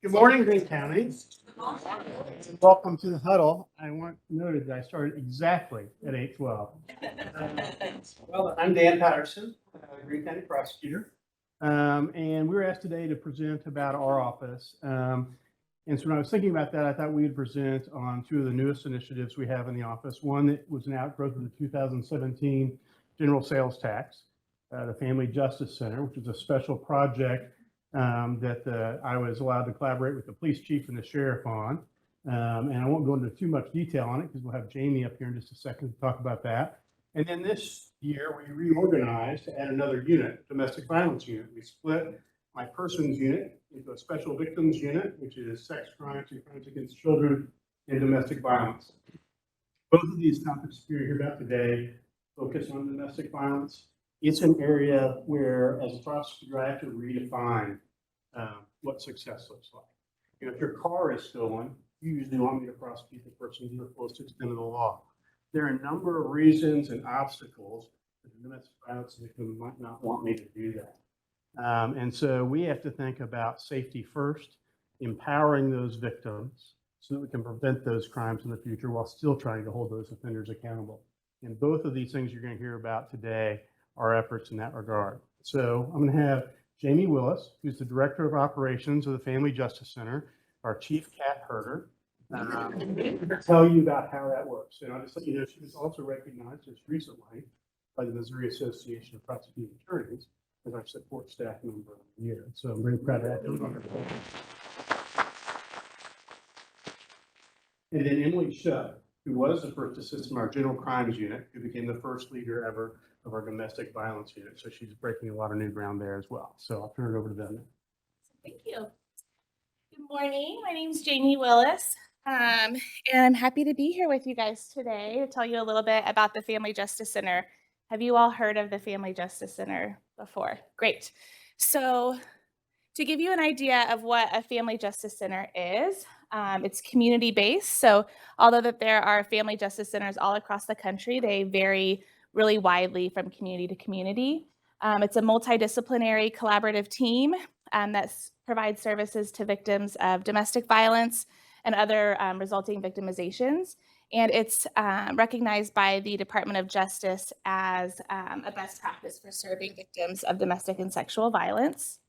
Good morning, Green County. Welcome to the huddle. I want noted that I started exactly at 8:12. Well, I'm Dan Patterson, Green County Prosecutor. And we were asked today to present about our office. And so when I was thinking about that, I thought we would present on two of the newest initiatives we have in the office. One that was an outgrowth of the 2017 general sales tax, the Family Justice Center, which is a special project that I was allowed to collaborate with the police chief and the sheriff on. And I won't go into too much detail on it because we'll have Jamie up here in just a second to talk about that. And then this year, we reorganized to add another unit, domestic violence unit. We split my persons unit into a special victims unit, which is sex crimes and crimes against children and domestic violence. Both of these topics you're hear about today focus on domestic violence. It's an area where, as a prosecutor, I have to redefine what success looks like. You know, if your car is stolen, you usually want me to prosecute the person to the fullest extent of the law. There are a number of reasons and obstacles that the domestic violence victim might not want me to do that. And so we have to think about safety first, empowering those victims so that we can prevent those crimes in the future while still trying to hold those offenders accountable. And both of these things you're going to hear about today are efforts in that regard. So I'm going to have Jamie Willis, who's the Director of Operations of the Family Justice Center, our Chief Cat Herder, tell you about how that works. And I'll just let you know, she was also recognized just recently by the Missouri Association of Prosecuting Attorneys as our support staff member of the year. So I'm very proud of that. And then Emily Shutt, who was the first assistant in our general crimes unit, who became the first leader ever of our domestic violence unit. So she's breaking a lot of new ground there as well. So I'll turn it over to them. Thank you. Good morning. My name is Jamie Willis, and I'm happy to be here with you guys today to tell you a little bit about the Family Justice Center. Have you all heard of the Family Justice Center before? Great. So to give you an idea of what a Family Justice Center is, it's community-based. So although that there are family justice centers all across the country, they vary really widely from community to community. It's a multidisciplinary collaborative team that provides services to victims of domestic violence and other resulting victimizations. And it's recognized by the Department of Justice as a best practice for serving victims of domestic and sexual violence.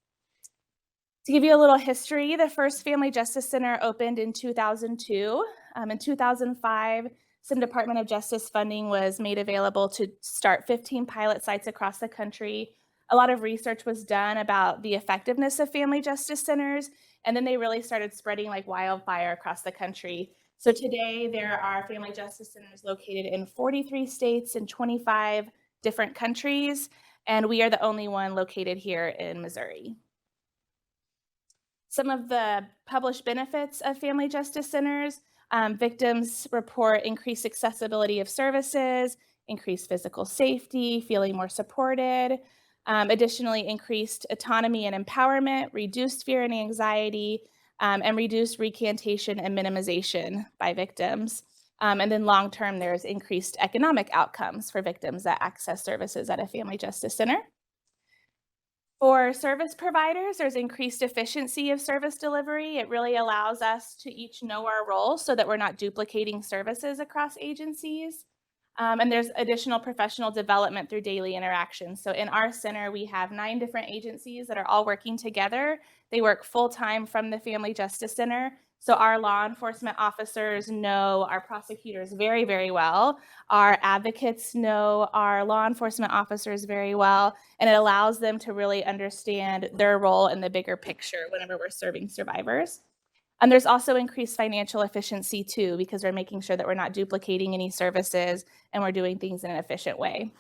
To give you a little history, the first Family Justice Center opened in 2002. In 2005, some Department of Justice funding was made available to start 15 pilot sites across the country. A lot of research was done about the effectiveness of family justice centers, and then they really started spreading like wildfire across the country. So today there are family justice centers located in 43 states and 25 different countries, and we are the only one located here in Missouri. Some of the published benefits of family justice centers: victims report increased accessibility of services, increased physical safety, feeling more supported. Additionally, increased autonomy and empowerment, reduced fear and anxiety, and reduced recantation and minimization by victims. And then long-term, there's increased economic outcomes for victims that access services at a family justice center. For service providers, there's increased efficiency of service delivery. It really allows us to each know our role so that we're not duplicating services across agencies. And there's additional professional development through daily interaction. So in our center, we have 9 different agencies that are all working together. They work full-time from the Family Justice Center. So our law enforcement officers know our prosecutors very, very well. Our advocates know our law enforcement officers very well, and it allows them to really understand their role in the bigger picture whenever we're serving survivors. And there's also increased financial efficiency too, because we're making sure that we're not duplicating any services and we're doing things in an efficient way.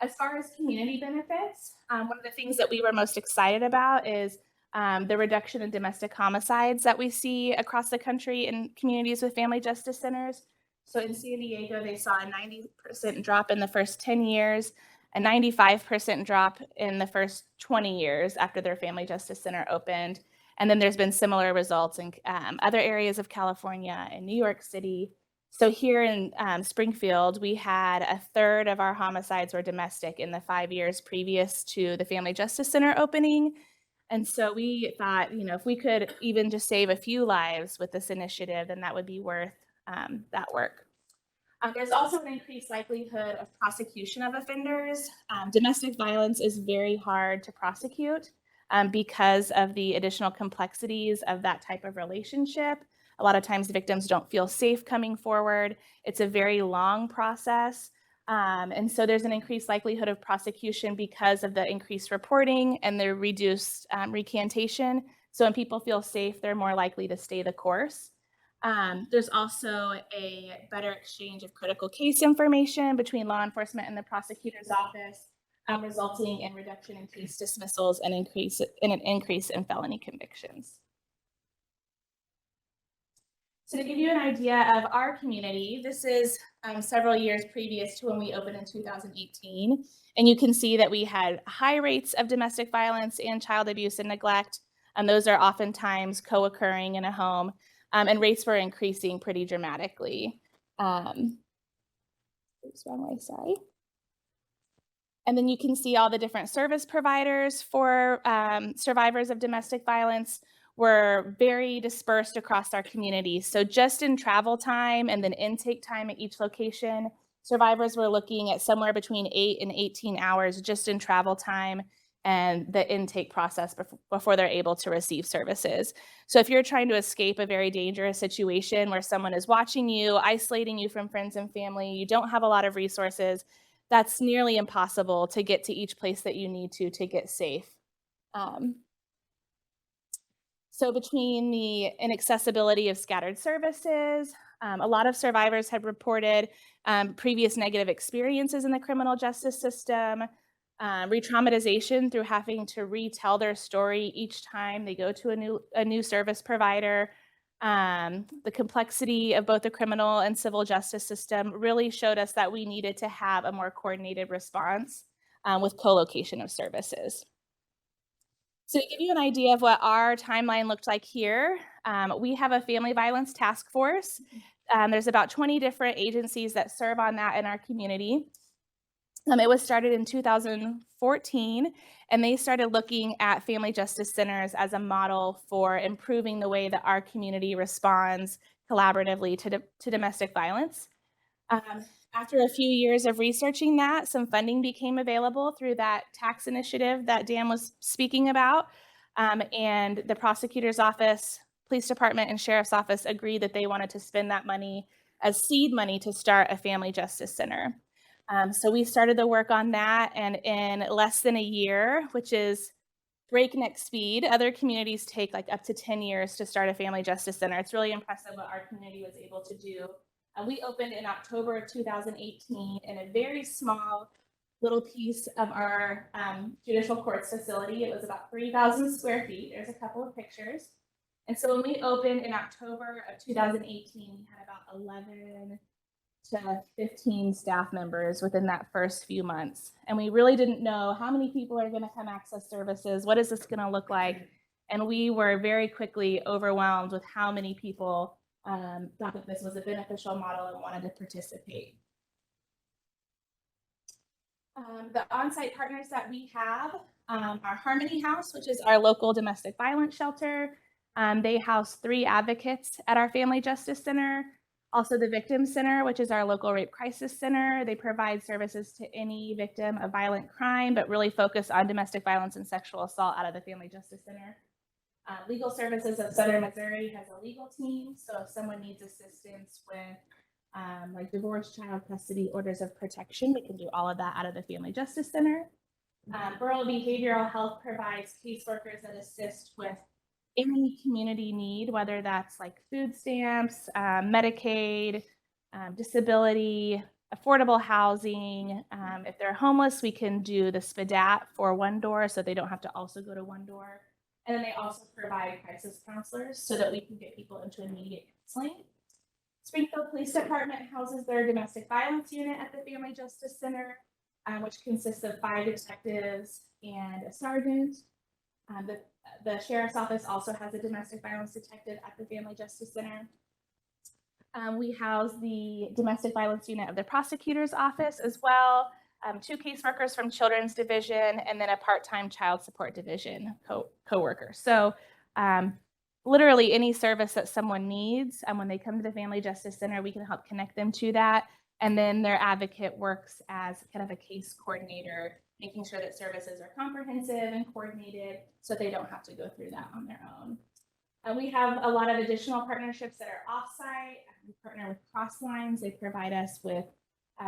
As far as community benefits, one of the things that we were most excited about is the reduction in domestic homicides that we see across the country in communities with family justice centers. So in San Diego, they saw a 90% drop in the first 10 years, a 95% drop in the first 20 years after their family justice center opened. And then there's been similar results in other areas of California and New York City. So here in Springfield, we had a third of our homicides were domestic in the 5 years previous to the Family Justice Center opening. And so we thought, if we could even just save a few lives with this initiative, then that would be worth that work. There's also an increased likelihood of prosecution of offenders. Domestic violence is very hard to prosecute because of the additional complexities of that type of relationship. A lot of times victims don't feel safe coming forward. It's a very long process. And so there's an increased likelihood of prosecution because of the increased reporting and the reduced recantation. So when people feel safe, they're more likely to stay the course. There's also a better exchange of critical case information between law enforcement and the prosecutor's office, resulting in reduction in case dismissals and an increase in felony convictions. So to give you an idea of our community, this is several years previous to when we opened in 2018. And you can see that we had high rates of domestic violence and child abuse and neglect. And those are oftentimes co-occurring in a home. And rates were increasing pretty dramatically. Oops, wrong way, sorry. And then you can see all the different service providers for survivors of domestic violence were very dispersed across our community. So just in travel time and then intake time at each location, survivors were looking at somewhere between 8 and 18 hours just in travel time and the intake process before they're able to receive services. So if you're trying to escape a very dangerous situation where someone is watching you, isolating you from friends and family, you don't have a lot of resources, that's nearly impossible to get to each place that you need to get safe. So between the inaccessibility of scattered services, a lot of survivors have reported previous negative experiences in the criminal justice system, re-traumatization through having to retell their story each time they go to a new service provider. The complexity of both the criminal and civil justice system really showed us that we needed to have a more coordinated response with co-location of services. So to give you an idea of what our timeline looked like here, we have a family violence task force. There's about 20 different agencies that serve on that in our community. It was started in 2014, and they started looking at family justice centers as a model for improving the way that our community responds collaboratively to domestic violence. After a few years of researching that, some funding became available through that tax initiative that Dan was speaking about, and the prosecutor's office, police department, and sheriff's office agreed that they wanted to spend that money as seed money to start a family justice center. So we started the work on that, and in less than a year, which is breakneck speed, other communities take like up to 10 years to start a family justice center. It's really impressive what our community was able to do. We opened in October of 2018 in a very small little piece of our judicial courts facility. It was about 3,000 square feet. There's a couple of pictures. And so when we opened in October of 2018, we had about 11 to 15 staff members within that first few months. And we really didn't know how many people are going to come access services. What is this going to look like? And we were very quickly overwhelmed with how many people thought that this was a beneficial model and wanted to participate. The on-site partners that we have are Harmony House, which is our local domestic violence shelter. They house 3 advocates at our Family Justice Center. Also the Victim Center, which is our local rape crisis center. They provide services to any victim of violent crime, but really focus on domestic violence and sexual assault out of the Family Justice Center. Legal Services of Southern Missouri has a legal team, so if someone needs assistance with like divorce, child custody, orders of protection, we can do all of that out of the Family Justice Center. Rural Behavioral Health provides caseworkers that assist with any community need, whether that's like food stamps, Medicaid, disability, affordable housing. If they're homeless, we can do the SPDAT for one door so they don't have to also go to one door. And then they also provide crisis counselors so that we can get people into immediate counseling. Springfield Police Department houses their domestic violence unit at the Family Justice Center, which consists of 5 detectives and a sergeant. The Sheriff's Office also has a domestic violence detective at the Family Justice Center. We house the domestic violence unit of the Prosecutor's Office as well. 2 caseworkers from Children's Division, and then a part-time Child Support Division co-worker. So literally any service that someone needs, when they come to the Family Justice Center, we can help connect them to that. And then their advocate works as kind of a case coordinator, making sure that services are comprehensive and coordinated so they don't have to go through that on their own. We have a lot of additional partnerships that are offsite. We partner with Crosslines. They provide us with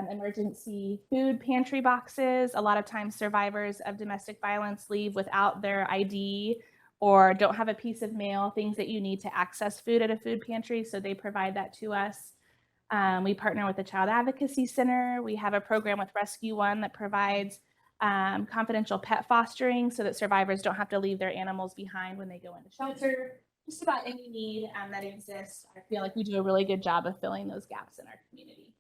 emergency food pantry boxes. A lot of times survivors of domestic violence leave without their ID or don't have a piece of mail, things that you need to access food at a food pantry. So they provide that to us. We partner with the Child Advocacy Center. We have a program with Rescue One that provides confidential pet fostering so that survivors don't have to leave their animals behind when they go into shelter. Just about any need that exists. I feel like we do a really good job of filling those gaps in our community.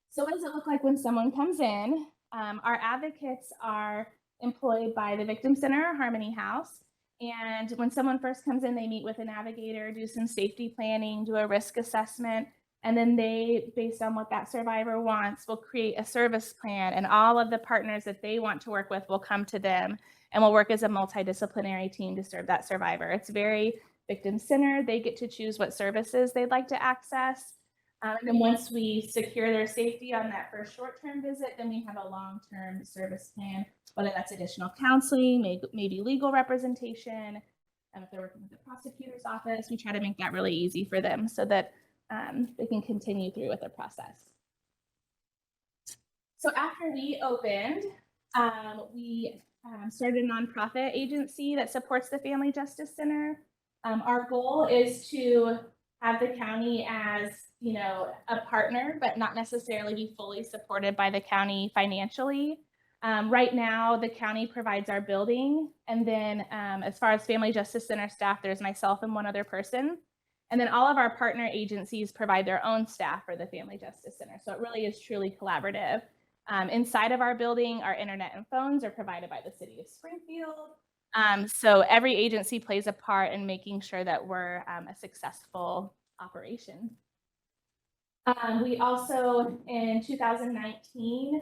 So what does it look like when someone comes in? Our advocates are employed by the Victim Center or Harmony House. And when someone first comes in, they meet with a navigator, do some safety planning, do a risk assessment, and then they, based on what that survivor wants, will create a service plan, and all of the partners that they want to work with will come to them and will work as a multidisciplinary team to serve that survivor. It's very victim-centered. They get to choose what services they'd like to access. And then once we secure their safety on that first short-term visit, then we have a long-term service plan, whether that's additional counseling, maybe legal representation. And if they're working with the prosecutor's office, we try to make that really easy for them so that they can continue through with the process. So after we opened, we started a nonprofit agency that supports the Family Justice Center. Our goal is to have the county as, you know, a partner, but not necessarily be fully supported by the county financially. Right now, the county provides our building. And then as far as Family Justice Center staff, there's myself and one other person. And then all of our partner agencies provide their own staff for the Family Justice Center. So it really is truly collaborative. Inside of our building, our internet and phones are provided by the city of Springfield. So every agency plays a part in making sure that we're a successful operation. We also, in 2019,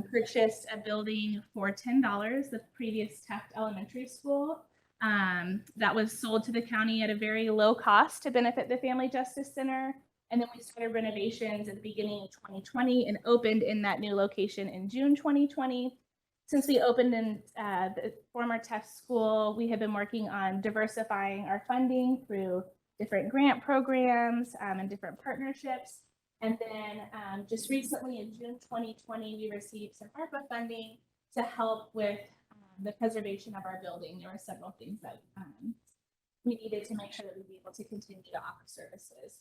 purchased a building for $10, the previous Taft Elementary School. That was sold to the county at a very low cost to benefit the Family Justice Center. And then we started renovations at the beginning of 2020 and opened in that new location in June 2020. Since we opened in the former Taft School, we have been working on diversifying our funding through different grant programs and different partnerships. And then just recently in June 2020, we received some ARPA funding to help with the preservation of our building. There were several things that we needed to make sure that we'd be able to continue to offer services.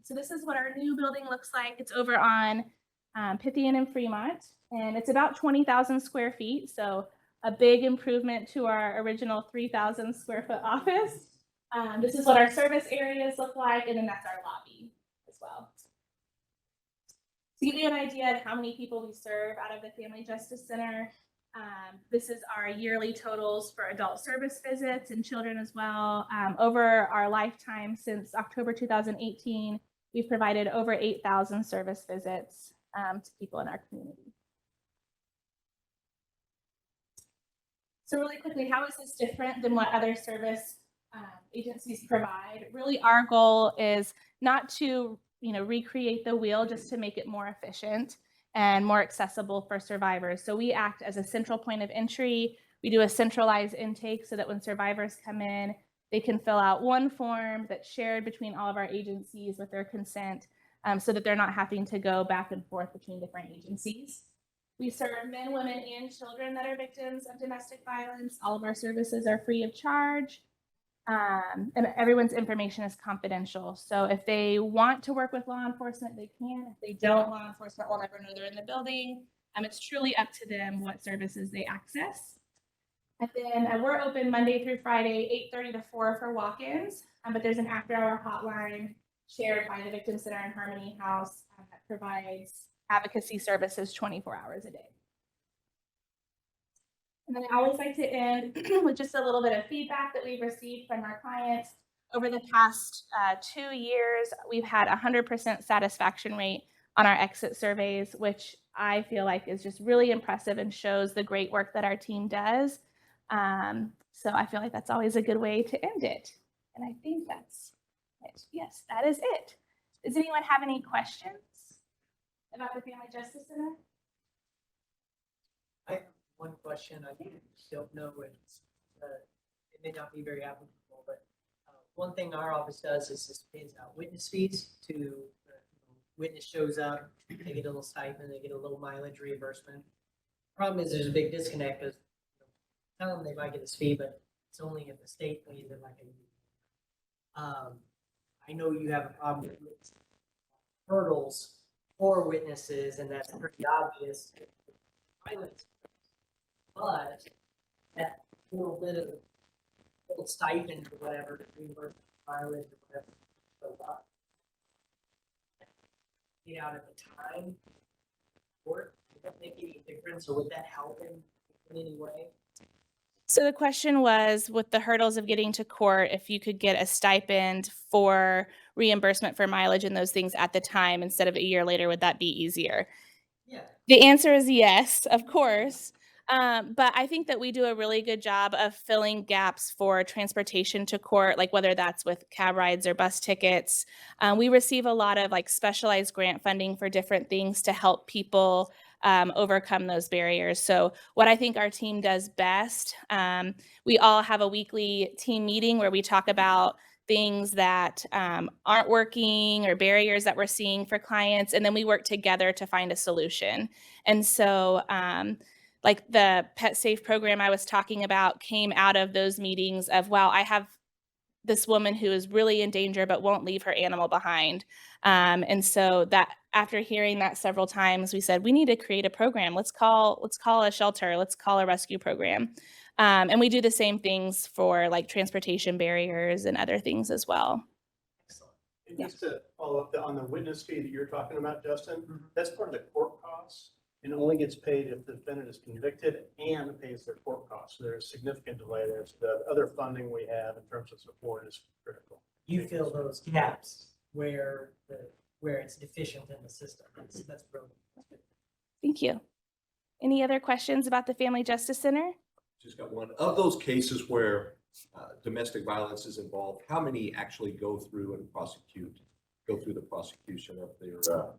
So this is what our new building looks like. It's over on Pythian and Fremont, and it's about 20,000 square feet. So a big improvement to our original 3,000 square foot office. This is what our service areas look like, and then that's our lobby as well. To give you an idea of how many people we serve out of the Family Justice Center, this is our yearly totals for adult service visits and children as well. Over our lifetime since October 2018, we've provided over 8,000 service visits to people in our community. So really quickly, how is this different than what other service agencies provide? Really, our goal is not to recreate the wheel, just to make it more efficient and more accessible for survivors. So we act as a central point of entry. We do a centralized intake so that when survivors come in, they can fill out one form that's shared between all of our agencies with their consent, so that they're not having to go back and forth between different agencies. We serve men, women, and children that are victims of domestic violence. All of our services are free of charge. And everyone's information is confidential. So if they want to work with law enforcement, they can. If they don't, law enforcement will never know they're in the building. It's truly up to them what services they access. And then we're open Monday through Friday, 8:30 to 4 for walk-ins. But there's an after-hour hotline shared by the Victim Center and Harmony House that provides advocacy services 24 hours a day. And then I always like to end with just a little bit of feedback that we've received from our clients. Over the past 2 years, we've had 100% satisfaction rate on our exit surveys, which I feel like is just really impressive and shows the great work that our team does. So I feel like that's always a good way to end it. And I think that's it. Yes, that is it. Does anyone have any questions about the Family Justice Center? I have one question. I don't know it may not be very applicable, but one thing our office does is this pays out witness fees to witness shows up, they get a little stipend, they get a little mileage reimbursement. Problem is there's a big disconnect because tell them they might get this fee, but it's only if the state pays it like I know you have a problem with hurdles for witnesses, and that's pretty obvious. But that little bit of little stipend or whatever to reimburse mileage or whatever goes up. Get out at the time, or would that make any difference, or would that help in any way? So the question was, with the hurdles of getting to court, if you could get a stipend for reimbursement for mileage and those things at the time instead of a year later, would that be easier? Yeah. The answer is yes, of course. But I think that we do a really good job of filling gaps for transportation to court, like whether that's with cab rides or bus tickets. We receive a lot of like specialized grant funding for different things to help people overcome those barriers. So what I think our team does best, we all have a weekly team meeting where we talk about things that aren't working or barriers that we're seeing for clients, and then we work together to find a solution. And so like the Pet Safe program I was talking about came out of those meetings of, wow, I have this woman who is really in danger but won't leave her animal behind. And so that after hearing that several times, we said, we need to create a program. Let's call a shelter. Let's call a rescue program. And we do the same things for like transportation barriers and other things as well. Excellent. And just to follow up on the witness fee that you're talking about, Justin, that's part of the court costs. And only gets paid if the defendant is convicted and pays their court costs. So there's significant delay there. So the other funding we have in terms of support is critical. You fill those gaps where it's deficient in the system. That's brilliant. Thank you. Any other questions about the Family Justice Center? Just got one. Of those cases where domestic violence is involved, how many actually go through the prosecution of their offender?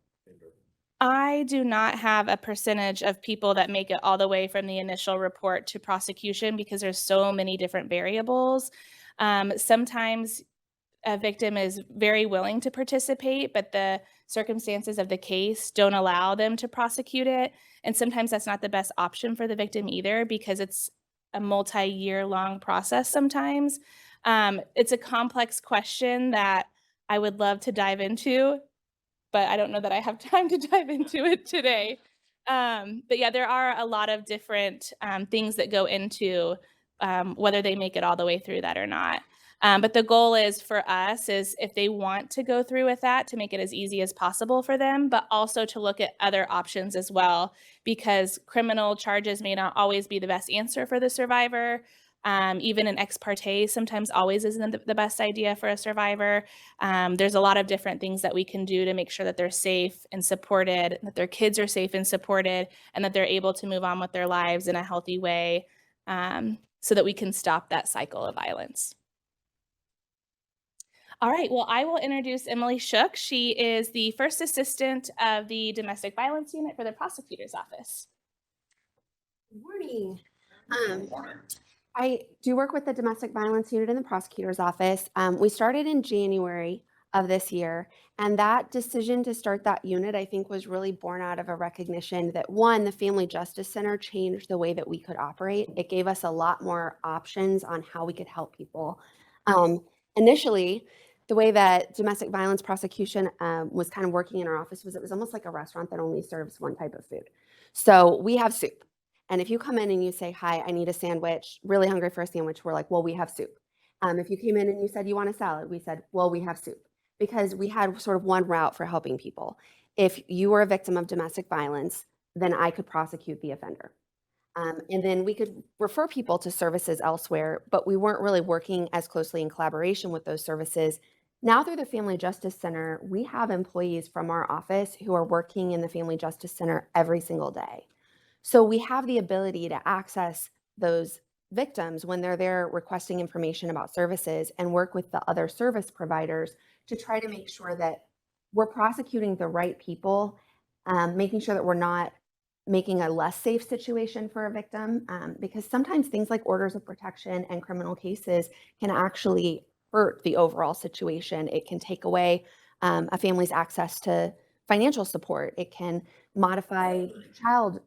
I do not have a percentage of people that make it all the way from the initial report to prosecution because there's so many different variables. Sometimes a victim is very willing to participate, but the circumstances of the case don't allow them to prosecute it. And sometimes that's not the best option for the victim either because it's a multi-year long process sometimes. It's a complex question that I would love to dive into, but I don't know that I have time to dive into it today. But yeah, there are a lot of different things that go into whether they make it all the way through that or not. But the goal is for us is if they want to go through with that, to make it as easy as possible for them, but also to look at other options as well, because criminal charges may not always be the best answer for the survivor. Even an ex parte sometimes always isn't the best idea for a survivor. There's a lot of different things that we can do to make sure that they're safe and supported, that their kids are safe and supported, and that they're able to move on with their lives in a healthy way so that we can stop that cycle of violence. All right, well, I will introduce Emily Shook. She is the first assistant of the domestic violence unit for the prosecutor's office. Good morning. I do work with the domestic violence unit in the prosecutor's office. We started in January of this year, and that decision to start that unit, I think, was really born out of a recognition that, one, the Family Justice Center changed the way that we could operate. It gave us a lot more options on how we could help people. Initially, the way that domestic violence prosecution was kind of working in our office was it was almost like a restaurant that only serves one type of food. So we have soup. And if you come in and you say, hi, I need a sandwich, really hungry for a sandwich, we're like, well, we have soup. If you came in and you said you want a salad, we said, well, we have soup. Because we had sort of one route for helping people. If you were a victim of domestic violence, then I could prosecute the offender. And then we could refer people to services elsewhere, but we weren't really working as closely in collaboration with those services, Now through the Family Justice Center, we have employees from our office who are working in the Family Justice Center every single day. So we have the ability to access those victims when they're there requesting information about services and work with the other service providers to try to make sure that we're prosecuting the right people, making sure that we're not making a less safe situation for a victim, because sometimes things like orders of protection and criminal cases can actually hurt the overall situation. It can take away a family's access to financial support. It can modify child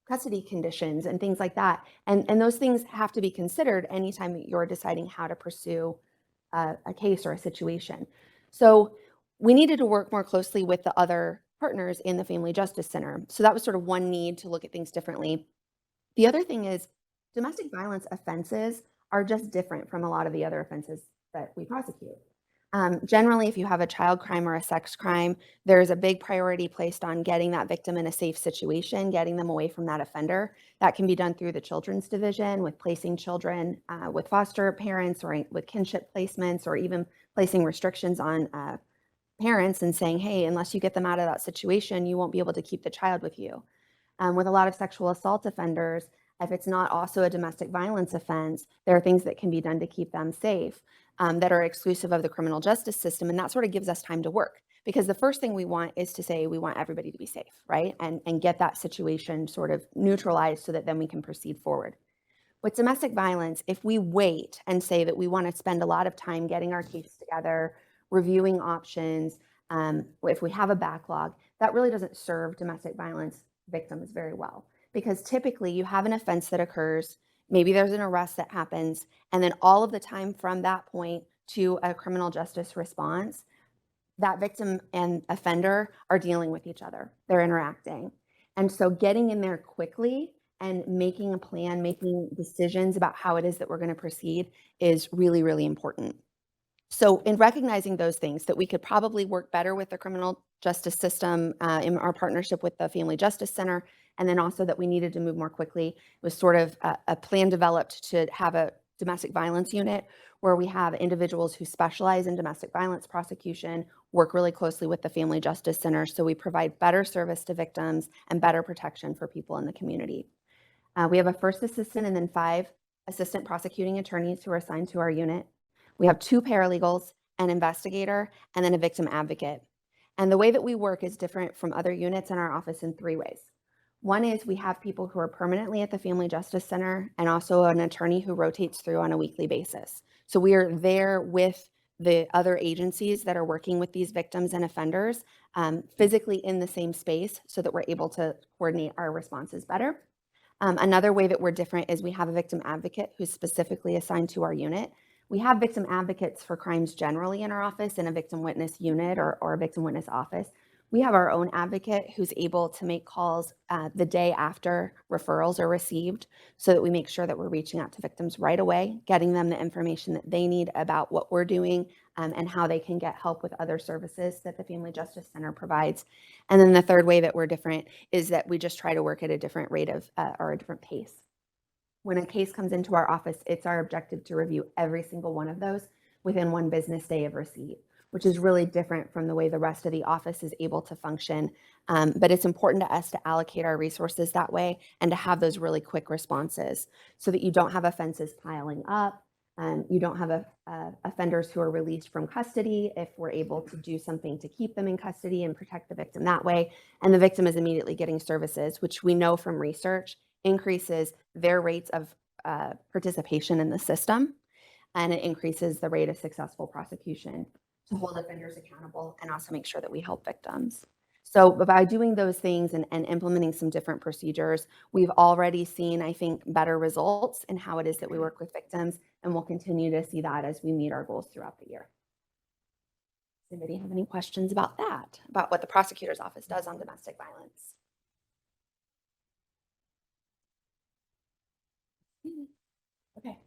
custody conditions and things like that. And those things have to be considered anytime that you're deciding how to pursue a case or a situation. So we needed to work more closely with the other partners in the Family Justice Center. So that was sort of one need to look at things differently. The other thing is domestic violence offenses are just different from a lot of the other offenses that we prosecute. Generally, if you have a child crime or a sex crime, there's a big priority placed on getting that victim in a safe situation, getting them away from that offender. That can be done through the Children's Division with placing children with foster parents or with kinship placements, or even placing restrictions on parents and saying, hey, unless you get them out of that situation, you won't be able to keep the child with you. With a lot of sexual assault offenders, if it's not also a domestic violence offense, there are things that can be done to keep them safe that are exclusive of the criminal justice system. And that sort of gives us time to work, because the first thing we want is to say we want everybody to be safe, right? And get that situation sort of neutralized so that then we can proceed forward. With domestic violence, if we wait and say that we want to spend a lot of time getting our case together, reviewing options, if we have a backlog, that really doesn't serve domestic violence victims very well. Because typically you have an offense that occurs, maybe there's an arrest that happens, and then all of the time from that point to a criminal justice response, that victim and offender are dealing with each other. They're interacting. And so getting in there quickly and making a plan, making decisions about how it is that we're going to proceed is really, really important. So in recognizing those things, that we could probably work better with the criminal justice system in our partnership with the Family Justice Center, and then also that we needed to move more quickly, it was sort of a plan developed to have a domestic violence unit where we have individuals who specialize in domestic violence prosecution, work really closely with the Family Justice Center, so we provide better service to victims and better protection for people in the community. We have a first assistant and then 5 assistant prosecuting attorneys who are assigned to our unit. We have 2 paralegals, an investigator, and then a victim advocate. And the way that we work is different from other units in our office in 3 ways. One is we have people who are permanently at the Family Justice Center, and also an attorney who rotates through on a weekly basis. So we are there with the other agencies that are working with these victims and offenders physically in the same space, so that we're able to coordinate our responses better. Another way that we're different is we have a victim advocate who's specifically assigned to our unit. We have victim advocates for crimes generally in our office in a victim witness unit or a victim witness office. We have our own advocate who's able to make calls the day after referrals are received, so that we make sure that we're reaching out to victims right away, getting them the information that they need about what we're doing and how they can get help with other services that the Family Justice Center provides. And then the third way that we're different is that we just try to work at a different rate of or a different pace. When a case comes into our office, it's our objective to review every single one of those within 1 business day of receipt, which is really different from the way the rest of the office is able to function. But it's important to us to allocate our resources that way and to have those really quick responses so that you don't have offenses piling up. You don't have offenders who are released from custody if we're able to do something to keep them in custody and protect the victim that way. And the victim is immediately getting services, which we know from research increases their rates of participation in the system, and it increases the rate of successful prosecution to hold offenders accountable and also make sure that we help victims. So by doing those things and implementing some different procedures, we've already seen, I think, better results in how it is that we work with victims, and we'll continue to see that as we meet our goals throughout the year. Does anybody have any questions about that, about what the prosecutor's office does on domestic violence? Okay.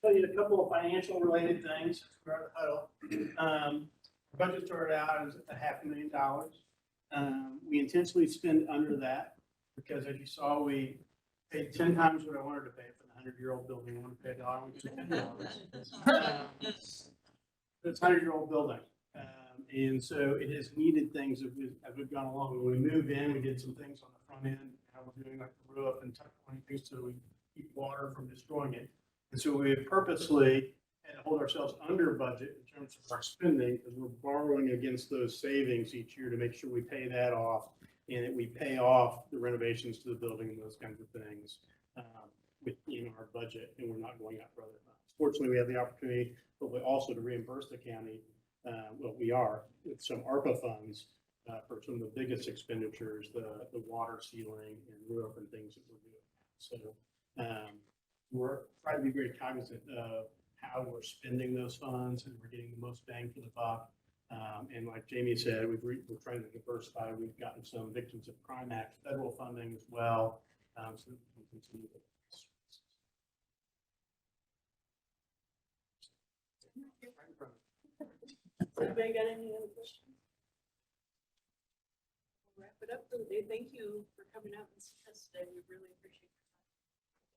Tell you a couple of financial related things for the huddle. Budget started out as $500,000. We intentionally spend under that because, as you saw, we paid 10 times what I wanted to pay for the 100-year-old building. I want to pay $1. It's a 100-year-old building. And so it has needed things as we've gone along. When we moved in, we did some things on the front end. Now we're doing like the roof and tuck pointing things so we keep water from destroying it. And so we have purposely had to hold ourselves under budget in terms of our spending because we're borrowing against those savings each year to make sure we pay that off and that we pay off the renovations to the building and those kinds of things within our budget, and we're not going out for other funds. Fortunately, we have the opportunity, hopefully also to reimburse the county, we are, with some ARPA funds for some of the biggest expenditures, the water sealing and roof and things that we're doing. So we're trying to be very cognizant of how we're spending those funds and we're getting the most bang for the buck. And like Jamie said, we're trying to diversify. We've gotten some Victims of Crime Act federal funding as well. So that we can continue to. Anybody got any other questions? We'll wrap it up for the day. Thank you for coming out and seeing us today. We really appreciate it.